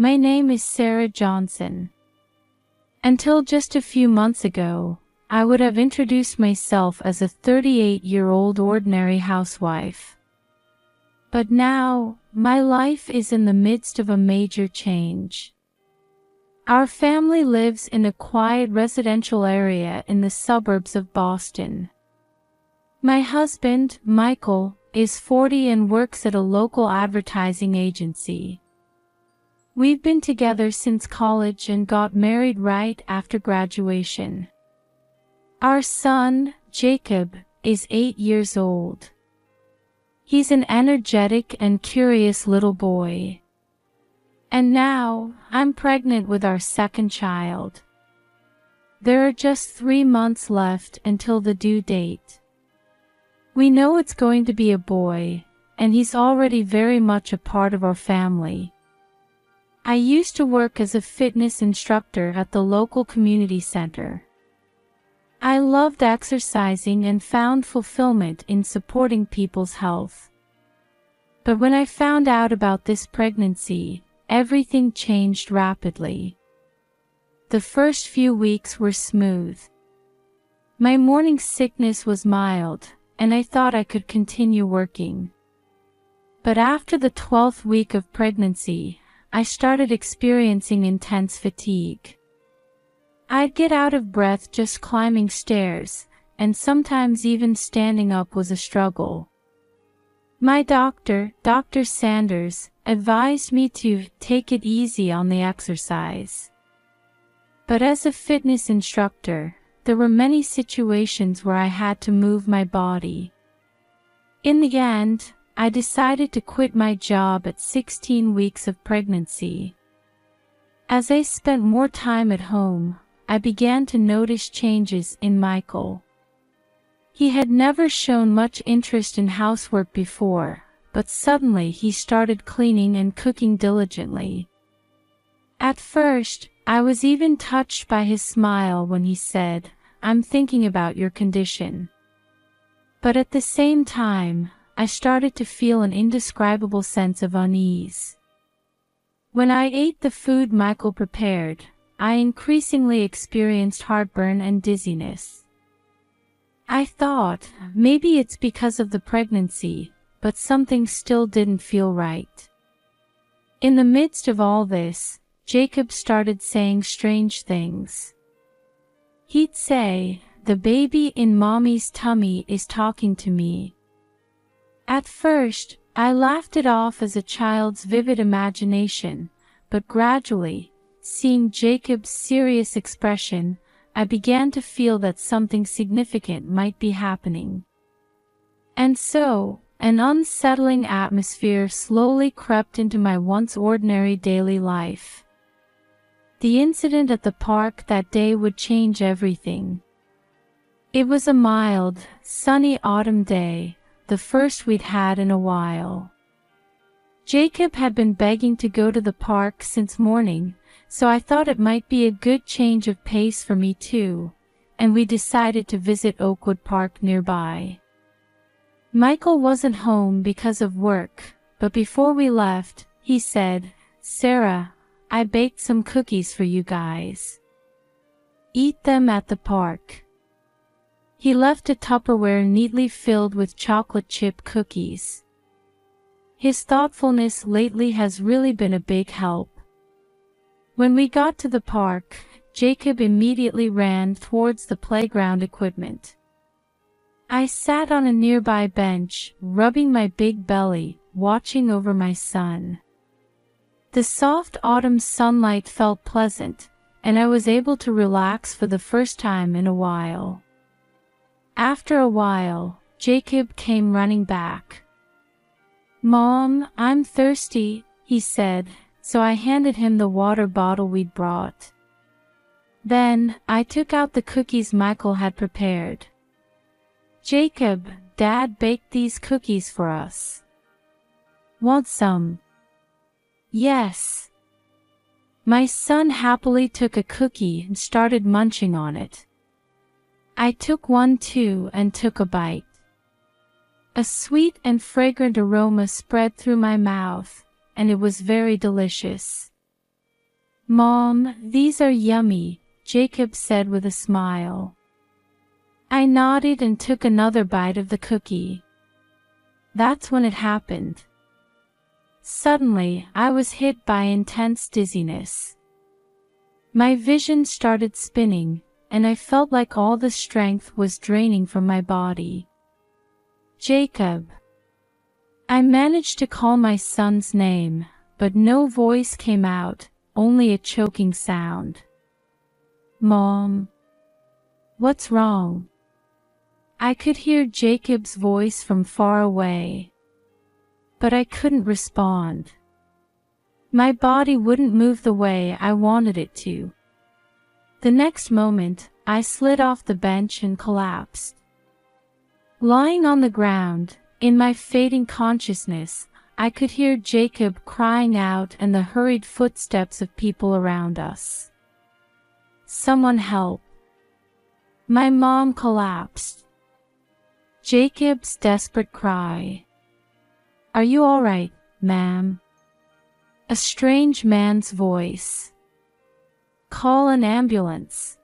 My name is Sarah Johnson. Until just a few months ago, I would have introduced myself as a 38-year-old ordinary housewife. But now, my life is in the midst of a major change. Our family lives in a quiet residential area in the suburbs of Boston. My husband, Michael, is 40 and works at a local advertising agency. We've been together since college and got married right after graduation. Our son, Jacob, is 8 years old. He's an energetic and curious little boy. And now, I'm pregnant with our second child. There are just 3 months left until the due date. We know it's going to be a boy, and he's already very much a part of our family. I used to work as a fitness instructor at the local community center. I loved exercising and found fulfillment in supporting people's health. But when I found out about this pregnancy, everything changed rapidly. The first few weeks were smooth. My morning sickness was mild, and I thought I could continue working. But after the 12th week of pregnancy, I started experiencing intense fatigue. I'd get out of breath just climbing stairs, and sometimes even standing up was a struggle. My doctor, Dr. Sanders, advised me to take it easy on the exercise. But as a fitness instructor, there were many situations where I had to move my body. In the end, I decided to quit my job at 16 weeks of pregnancy. As I spent more time at home, I began to notice changes in Michael. He had never shown much interest in housework before, but suddenly he started cleaning and cooking diligently. At first, I was even touched by his smile when he said, "I'm thinking about your condition." But at the same time, I started to feel an indescribable sense of unease. When I ate the food Michael prepared, I increasingly experienced heartburn and dizziness. I thought, maybe it's because of the pregnancy, but something still didn't feel right. In the midst of all this, Jacob started saying strange things. He'd say, "The baby in mommy's tummy is talking to me." At first, I laughed it off as a child's vivid imagination, but gradually, seeing Jacob's serious expression, I began to feel that something significant might be happening. And so, an unsettling atmosphere slowly crept into my once ordinary daily life. The incident at the park that day would change everything. It was a mild, sunny autumn day, the first we'd had in a while. Jacob had been begging to go to the park since morning, so I thought it might be a good change of pace for me too, and we decided to visit Oakwood Park nearby. Michael wasn't home because of work, but before we left, he said, "Sarah, I baked some cookies for you guys. Eat them at the park." He left a Tupperware neatly filled with chocolate chip cookies. His thoughtfulness lately has really been a big help. When we got to the park, Jacob immediately ran towards the playground equipment. I sat on a nearby bench, rubbing my big belly, watching over my son. The soft autumn sunlight felt pleasant, and I was able to relax for the first time in a while. After a while, Jacob came running back. "Mom, I'm thirsty," he said, so I handed him the water bottle we'd brought. Then, I took out the cookies Michael had prepared. "Jacob, Dad baked these cookies for us. Want some?" "Yes." My son happily took a cookie and started munching on it. I took one too and took a bite. A sweet and fragrant aroma spread through my mouth, and it was very delicious. "Mom, these are yummy," Jacob said with a smile. I nodded and took another bite of the cookie. That's when it happened. Suddenly, I was hit by intense dizziness. My vision started spinning, and I felt like all the strength was draining from my body. "Jacob." I managed to call my son's name, but no voice came out, only a choking sound. "Mom." "What's wrong?" I could hear Jacob's voice from far away, but I couldn't respond. My body wouldn't move the way I wanted it to. The next moment, I slid off the bench and collapsed. Lying on the ground, in my fading consciousness, I could hear Jacob crying out and the hurried footsteps of people around us. "Someone help." My mom collapsed. Jacob's desperate cry. "Are you all right, ma'am?" A strange man's voice. "Call an ambulance."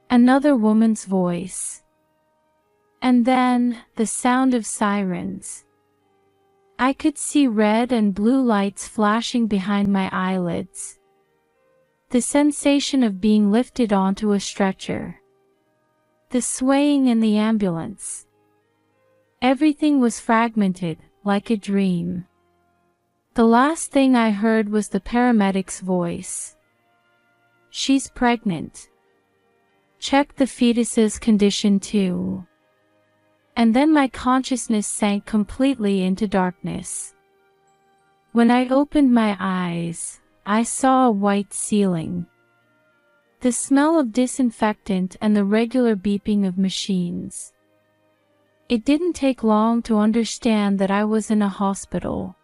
Another woman's voice. And then, the sound of sirens. I could see red and blue lights flashing behind my eyelids. The sensation of being lifted onto a stretcher. The swaying in the ambulance. Everything was fragmented, like a dream. The last thing I heard was the paramedic's voice. "She's pregnant. Check the fetus's condition too." And then my consciousness sank completely into darkness. When I opened my eyes, I saw a white ceiling. The smell of disinfectant and the regular beeping of machines. It didn't take long to understand that I was in a hospital.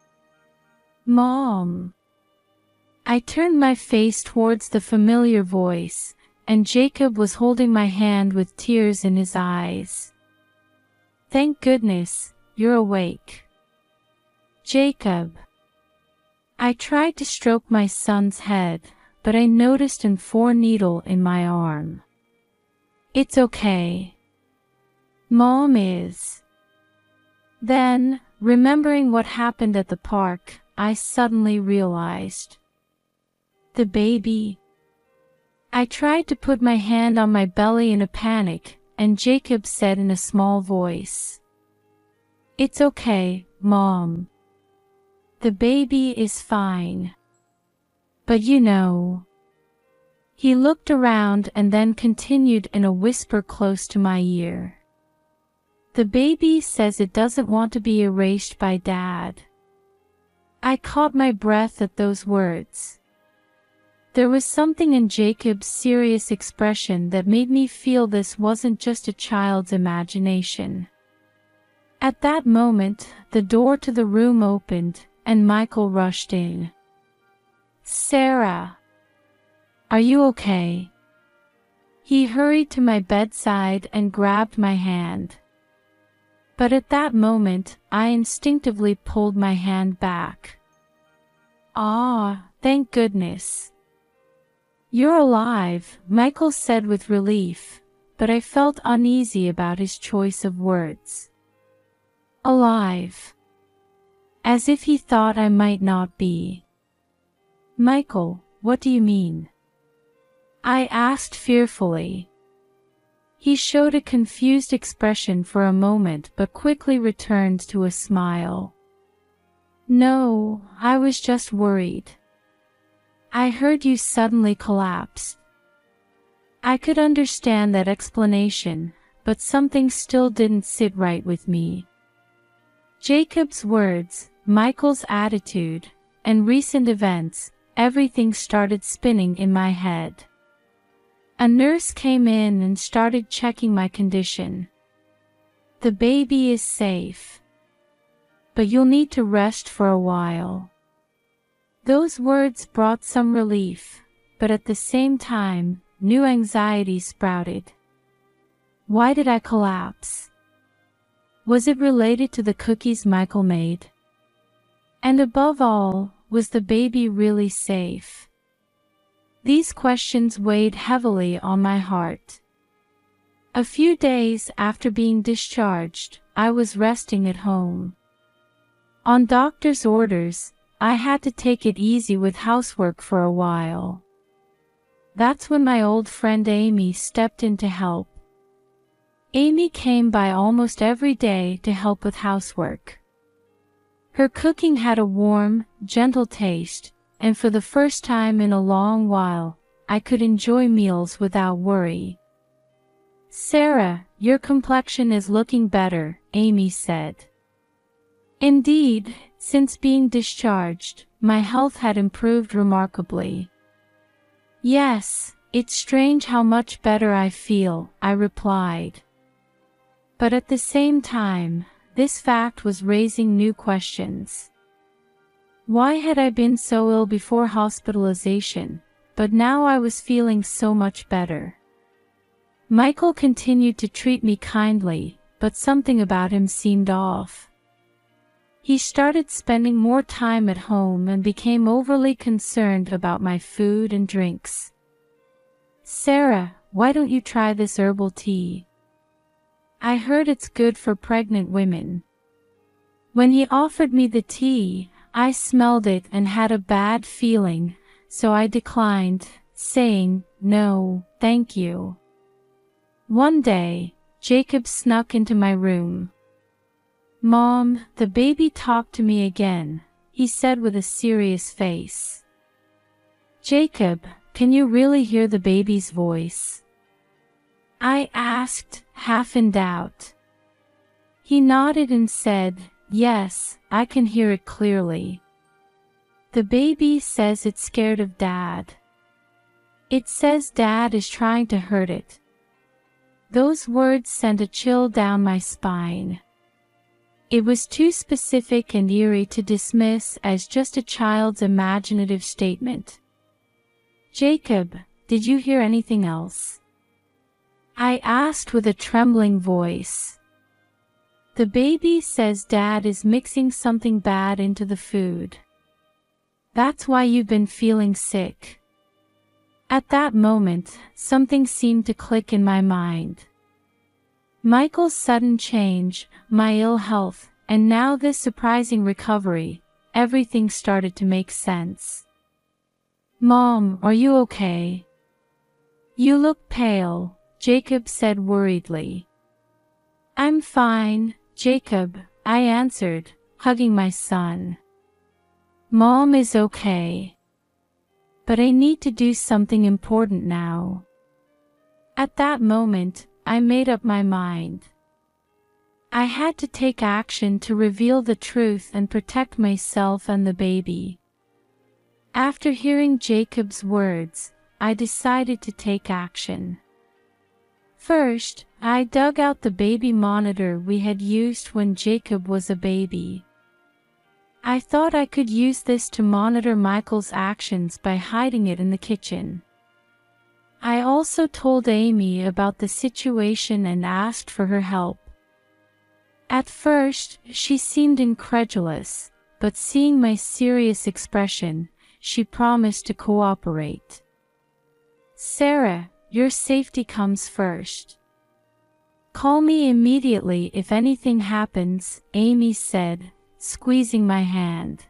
"Mom." I turned my face towards the familiar voice, and Jacob was holding my hand with tears in his eyes. "Thank goodness, you're awake." "Jacob." I tried to stroke my son's head, but I noticed a 4-needle in my arm. "It's okay. Mom is." Then, remembering what happened at the park, I suddenly realized. The baby. I tried to put my hand on my belly in a panic, and Jacob said in a small voice, "It's okay, Mom. The baby is fine. But you know." He looked around and then continued in a whisper close to my ear. "The baby says it doesn't want to be erased by Dad." I caught my breath at those words. There was something in Jacob's serious expression that made me feel this wasn't just a child's imagination. At that moment, the door to the room opened, and Michael rushed in. "Sarah, are you okay?" He hurried to my bedside and grabbed my hand. But at that moment, I instinctively pulled my hand back. "Ah, thank goodness. You're alive," Michael said with relief, but I felt uneasy about his choice of words. "Alive." As if he thought I might not be. "Michael, what do you mean?" I asked fearfully. He showed a confused expression for a moment but quickly returned to a smile. "No, I was just worried. I heard you suddenly collapsed." I could understand that explanation, but something still didn't sit right with me. Jacob's words, Michael's attitude, and recent events, everything started spinning in my head. A nurse came in and started checking my condition. "The baby is safe. But you'll need to rest for a while." Those words brought some relief, but at the same time, new anxiety sprouted. Why did I collapse? Was it related to the cookies Michael made? And above all, was the baby really safe? These questions weighed heavily on my heart. A few days after being discharged, I was resting at home. On doctor's orders, I had to take it easy with housework for a while. That's when my old friend Amy stepped in to help. Amy came by almost every day to help with housework. Her cooking had a warm, gentle taste, and for the first time in a long while, I could enjoy meals without worry. "Sarah, your complexion is looking better," Amy said. Indeed, since being discharged, my health had improved remarkably. "Yes, it's strange how much better I feel," I replied. But at the same time, this fact was raising new questions. Why had I been so ill before hospitalization, but now I was feeling so much better? Michael continued to treat me kindly, but something about him seemed off. He started spending more time at home and became overly concerned about my food and drinks. "Sarah, why don't you try this herbal tea? I heard it's good for pregnant women." When he offered me the tea, I smelled it and had a bad feeling, so I declined, saying, "No, thank you." One day, Jacob snuck into my room. "Mom, the baby talked to me again," he said with a serious face. "Jacob, can you really hear the baby's voice?" I asked, half in doubt. He nodded and said, "Yes, I can hear it clearly. The baby says it's scared of Dad. It says Dad is trying to hurt it." Those words sent a chill down my spine. It was too specific and eerie to dismiss as just a child's imaginative statement. "Jacob, did you hear anything else?" I asked with a trembling voice. "The baby says Dad is mixing something bad into the food. That's why you've been feeling sick." At that moment, something seemed to click in my mind. Michael's sudden change, my ill health, and now this surprising recovery, everything started to make sense. "Mom, are you okay? You look pale," Jacob said worriedly. "I'm fine, Jacob," I answered, hugging my son. "Mom is okay. But I need to do something important now." At that moment, I made up my mind. I had to take action to reveal the truth and protect myself and the baby. After hearing Jacob's words, I decided to take action. First, I dug out the baby monitor we had used when Jacob was a baby. I thought I could use this to monitor Michael's actions by hiding it in the kitchen. I also told Amy about the situation and asked for her help. At first, she seemed incredulous, but seeing my serious expression, she promised to cooperate. "Sarah, your safety comes first. Call me immediately if anything happens," Amy said, squeezing my hand.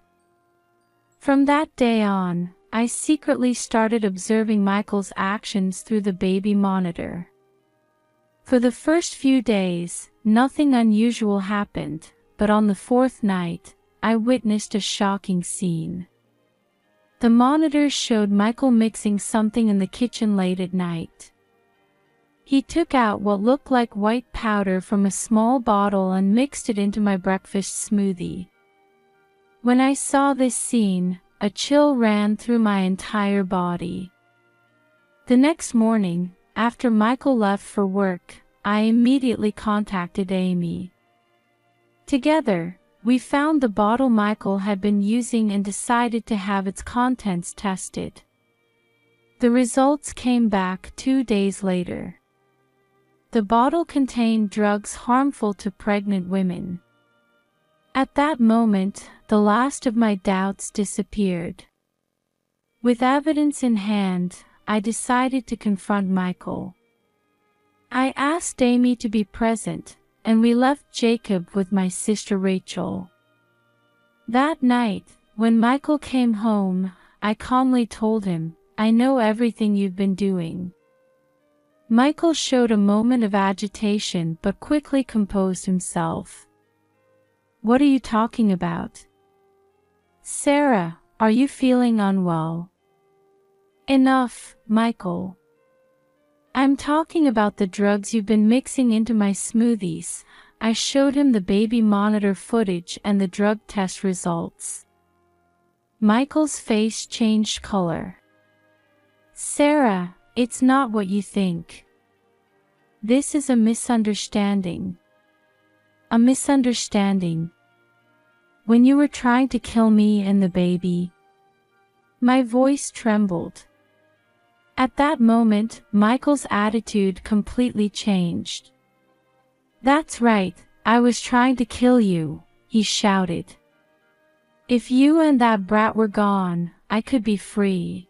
From that day on, I secretly started observing Michael's actions through the baby monitor. For the first few days, nothing unusual happened, but on the fourth night, I witnessed a shocking scene. The monitor showed Michael mixing something in the kitchen late at night. He took out what looked like white powder from a small bottle and mixed it into my breakfast smoothie. When I saw this scene, a chill ran through my entire body. The next morning, after Michael left for work, I immediately contacted Amy. Together, we found the bottle Michael had been using and decided to have its contents tested. The results came back 2 days later. The bottle contained drugs harmful to pregnant women. At that moment, the last of my doubts disappeared. With evidence in hand, I decided to confront Michael. I asked Amy to be present, and we left Jacob with my sister Rachel. That night, when Michael came home, I calmly told him, "I know everything you've been doing." Michael showed a moment of agitation but quickly composed himself. "What are you talking about? Sarah, are you feeling unwell?" "Enough, Michael. I'm talking about the drugs you've been mixing into my smoothies." I showed him the baby monitor footage and the drug test results. Michael's face changed color. "Sarah, it's not what you think. This is a misunderstanding." "A misunderstanding? When you were trying to kill me and the baby?" My voice trembled. At that moment, Michael's attitude completely changed. "That's right, I was trying to kill you," he shouted. "If you and that brat were gone, I could be free."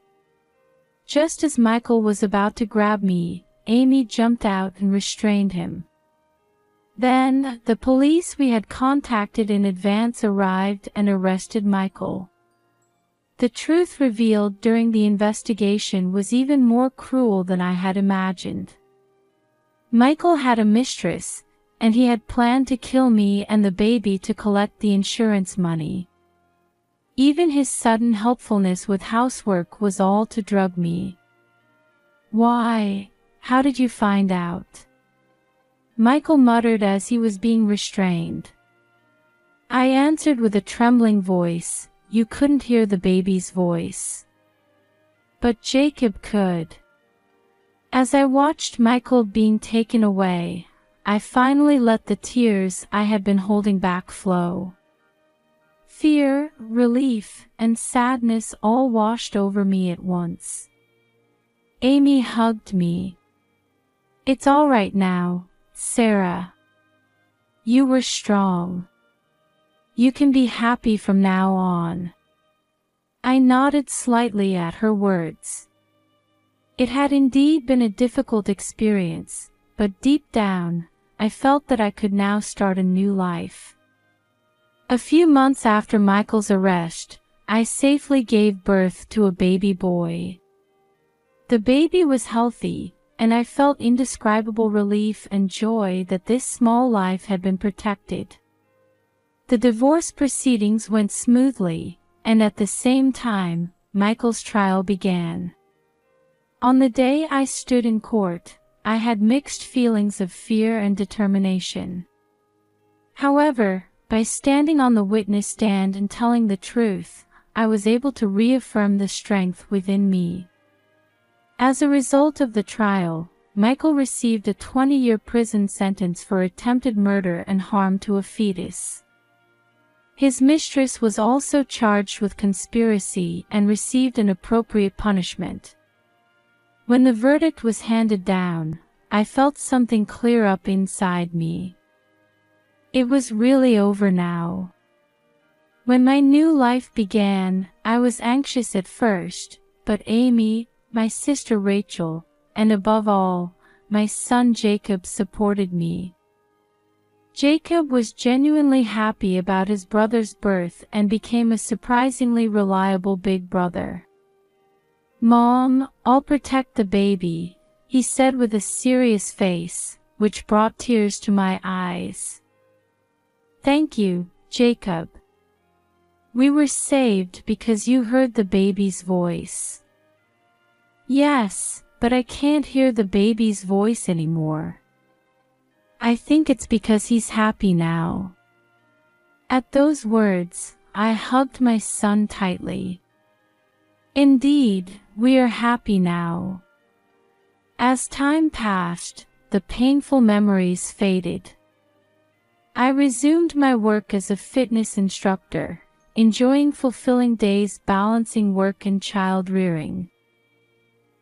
Just as Michael was about to grab me, Amy jumped out and restrained him. Then, the police we had contacted in advance arrived and arrested Michael. The truth revealed during the investigation was even more cruel than I had imagined. Michael had a mistress, and he had planned to kill me and the baby to collect the insurance money. Even his sudden helpfulness with housework was all to drug me. "Why? How did you find out?" Michael muttered as he was being restrained. I answered with a trembling voice, "You couldn't hear the baby's voice. But Jacob could." As I watched Michael being taken away, I finally let the tears I had been holding back flow. Fear, relief, and sadness all washed over me at once. Amy hugged me. "It's all right now, Sarah. You were strong. You can be happy from now on." I nodded slightly at her words. It had indeed been a difficult experience, but deep down, I felt that I could now start a new life. A few months after Michael's arrest, I safely gave birth to a baby boy. The baby was healthy, and I felt indescribable relief and joy that this small life had been protected. The divorce proceedings went smoothly, and at the same time, Michael's trial began. On the day I stood in court, I had mixed feelings of fear and determination. However, by standing on the witness stand and telling the truth, I was able to reaffirm the strength within me. As a result of the trial, Michael received a 20-year prison sentence for attempted murder and harm to a fetus. His mistress was also charged with conspiracy and received an appropriate punishment. When the verdict was handed down, I felt something clear up inside me. It was really over now. When my new life began, I was anxious at first, but Amy, my sister Rachel, and above all, my son Jacob supported me. Jacob was genuinely happy about his brother's birth and became a surprisingly reliable big brother. "Mom, I'll protect the baby," he said with a serious face, which brought tears to my eyes. "Thank you, Jacob. We were saved because you heard the baby's voice." "Yes, but I can't hear the baby's voice anymore. I think it's because he's happy now." At those words, I hugged my son tightly. Indeed, we are happy now. As time passed, the painful memories faded. I resumed my work as a fitness instructor, enjoying fulfilling days balancing work and child rearing.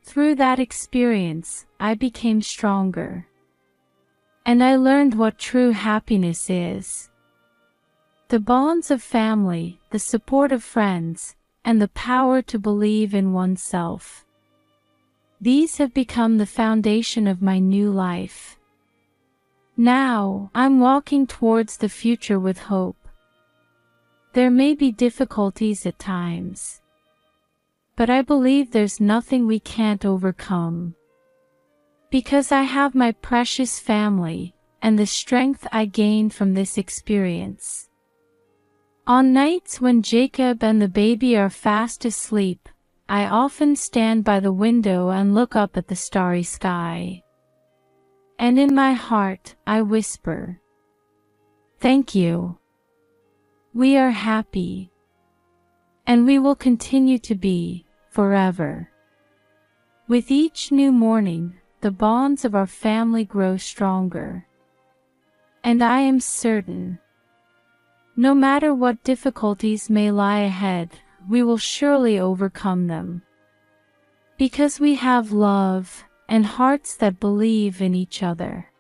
Through that experience, I became stronger. And I learned what true happiness is. The bonds of family, the support of friends, and the power to believe in oneself. These have become the foundation of my new life. Now, I'm walking towards the future with hope. There may be difficulties at times, but I believe there's nothing we can't overcome. Because I have my precious family, and the strength I gained from this experience. On nights when Jacob and the baby are fast asleep, I often stand by the window and look up at the starry sky. And in my heart, I whisper, "Thank you. We are happy. And we will continue to be, forever." With each new morning, the bonds of our family grow stronger. And I am certain, no matter what difficulties may lie ahead, we will surely overcome them. Because we have love and hearts that believe in each other.